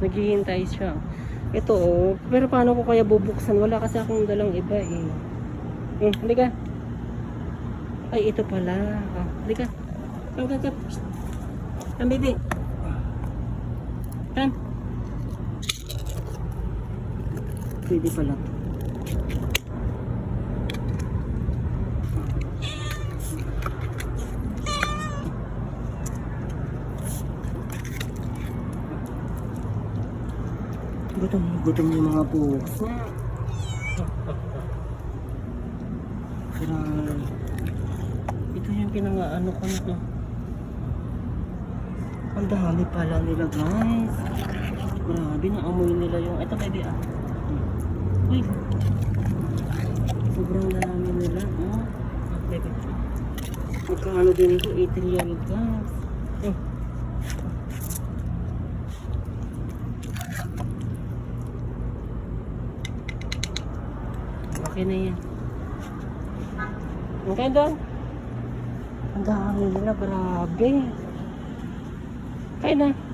Naghihintay siya. Ito oh. Pero paano ko kaya bubuksan? Wala kasi akong dalang iba eh. Halika. Ay, ito pala. Halika. Come. Come, baby. Come. Pwede pala. Gutom yung mga pusa. Ito yung pinangaano ko na. Ang dami pala nila guys. Grabe, naamoy nila yung... Ito baby Uy. Sobrang dami nila. Baby. Magkano din ito? 8 real guys. Okay na yan. Okay doon. Ang dami nila, grabe. Kaya na.